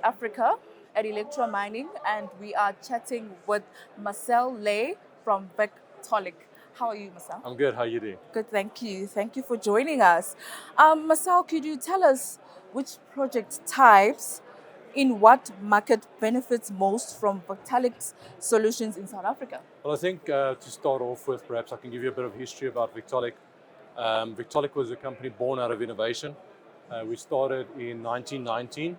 Africa at Electra Mining, and we are chatting with Marcel Ley from Victaulic. How are you, Marcel? I'm good. How you doing? Good, thank you. Thank you for joining us. Marcel, could you tell us which project types in what market benefits most from Victaulic's solutions in South Africa? Well, I think to start off with, perhaps I can give you a bit of history about Victaulic. Victaulic was a company born out of innovation. We started in 1919.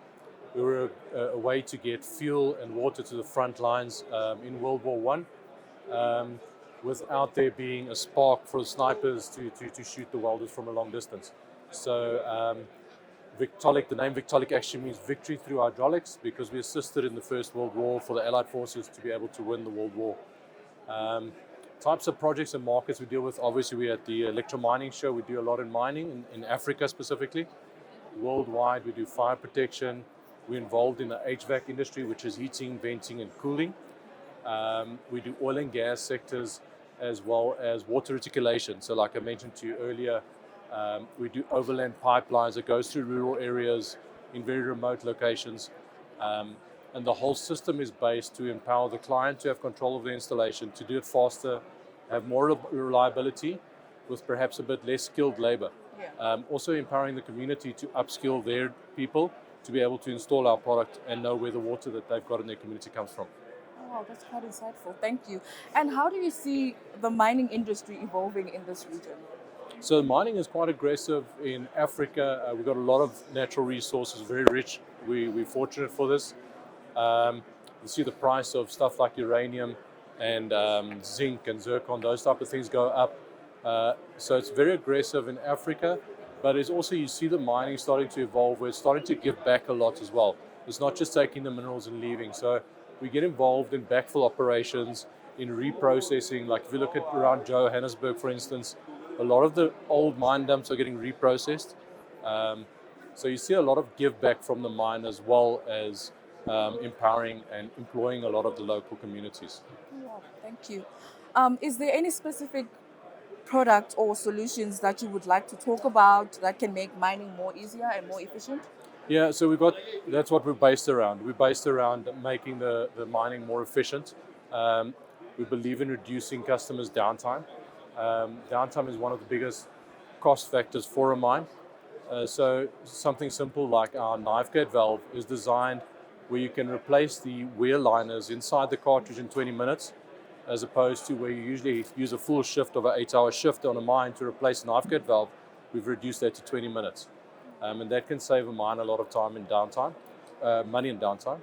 We were a way to get fuel and water to the front lines in World War One, without there being a spark for the snipers to shoot the welders from a long distance. So Victaulic, the name Victaulic actually means victory through hydraulics, because we assisted in the First World War for the Allied forces to be able to win the World War. Types of projects and markets we deal with, obviously we're at the Electra Mining show. We do a lot in mining, in Africa specifically. Worldwide, we do fire protection. We're involved in the HVAC industry, which is heating, venting, and cooling. We do oil and gas sectors, as well as water reticulation. So like I mentioned to you earlier, we do overland pipelines that goes through rural areas in very remote locations. And the whole system is based to empower the client to have control of the installation, to do it faster, have more reliability with perhaps a bit less skilled labor. Yeah. Also empowering the community to upskill their people to be able to install our product and know where the water that they've got in their community comes from. Oh, that's quite insightful. Thank you. And how do you see the mining industry evolving in this region? So mining is quite aggressive in Africa. We've got a lot of natural resources, very rich. We're fortunate for this. You see the price of stuff like uranium and zinc and zircon, those type of things go up. So it's very aggressive in Africa, but it's also, you see the mining starting to evolve, where it's starting to give back a lot as well. It's not just taking the minerals and leaving. So we get involved in backfill operations, in reprocessing. Like if you look at around Johannesburg, for instance, a lot of the old mine dumps are getting reprocessed. So you see a lot of give back from the mine, as well as empowering and employing a lot of the local communities. Wow, thank you. Is there any specific product or solutions that you would like to talk about that can make mining more easier and more efficient? Yeah, so that's what we're based around. We're based around making the mining more efficient. We believe in reducing customers' downtime. Downtime is one of the biggest cost factors for a mine. So something simple like our knife gate valve is designed where you can replace the wear liners inside the cartridge in 20 minutes, as opposed to where you usually use a full shift of an 8-hour shift on a mine to replace a knife gate valve. We've reduced that to 20 minutes. And that can save a mine a lot of time in downtime, money in downtime.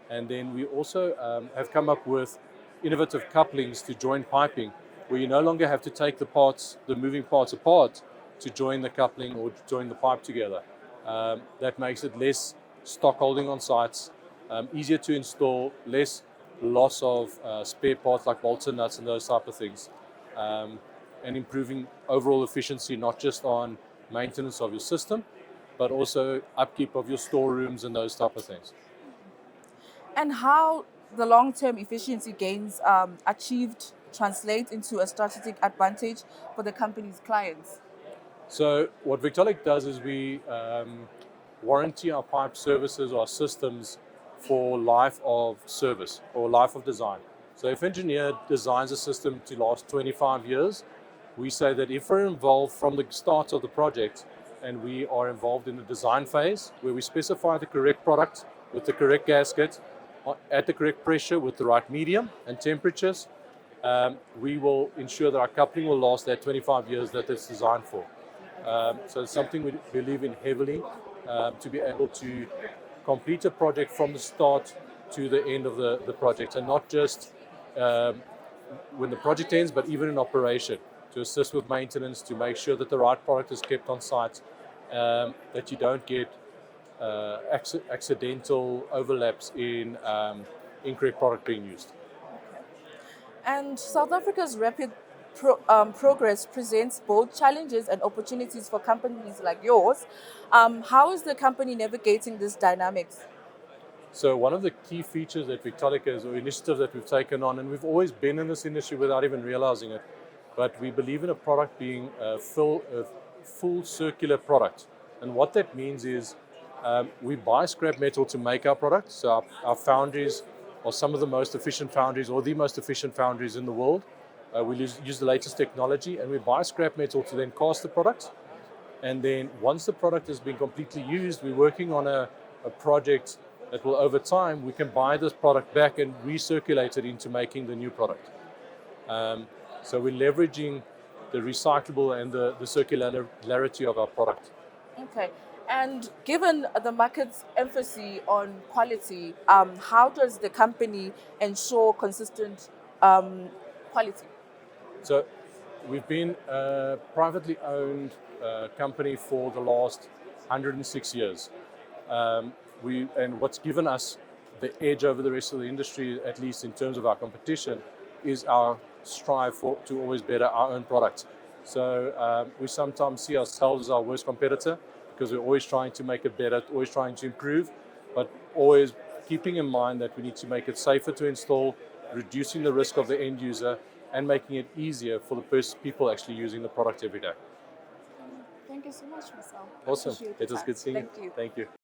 And then we also have come up with innovative couplings to join piping, where you no longer have to take the moving parts apart to join the coupling or join the pipe together. That makes it less stock holding on sites, easier to install, less loss of spare parts like bolts and nuts and those type of things, and improving overall efficiency, not just on maintenance of your system, but also upkeep of your storerooms and those type of things. And how the long-term efficiency gains achieved translate into a strategic advantage for the company's clients? So what Victaulic does is we warranty our pipe services or systems for life of service or life of design. So if an engineer designs a system to last 25 years, we say that if we're involved from the start of the project, and we are involved in the design phase where we specify the correct product with the correct gasket at the correct pressure with the right medium and temperatures, we will ensure that our coupling will last that 25 years that it's designed for. So it's something we believe in heavily, to be able to complete a project from the start to the end of the project, and not just when the project ends, but even in operation, to assist with maintenance, to make sure that the right product is kept on site, that you don't get accidental overlaps in incorrect product being used. And South Africa's rapid progress presents both challenges and opportunities for companies like yours. How is the company navigating these dynamics? So one of the key features that Victaulic is, or initiative that we've taken on, and we've always been in this industry without even realizing it, but we believe in a product being a full circular product. And what that means is We buy scrap metal to make our products. So our foundries are some of the most efficient foundries, or the most efficient foundries in the world. We use the latest technology, and we buy scrap metal to then cast the product. And then once the product has been completely used, we're working on a project that will, over time, we can buy this product back and recirculate it into making the new product. So we're leveraging the recyclable and the circularity of our product. Okay. And given the market's emphasis on quality, how does the company ensure consistent quality? So we've been a privately owned company for the last 106 years. And what's given us the edge over the rest of the industry, at least in terms of our competition, is our strive to always better our own products. So we sometimes see ourselves as our worst competitor because we're always trying to make it better, always trying to improve, but always keeping in mind that we need to make it safer to install, reducing the risk of the end user, and making it easier for the people actually using the product every day. Thank you so much, Marcel. Awesome. Appreciate the It was time. good seeing you. Thank you. Thank you.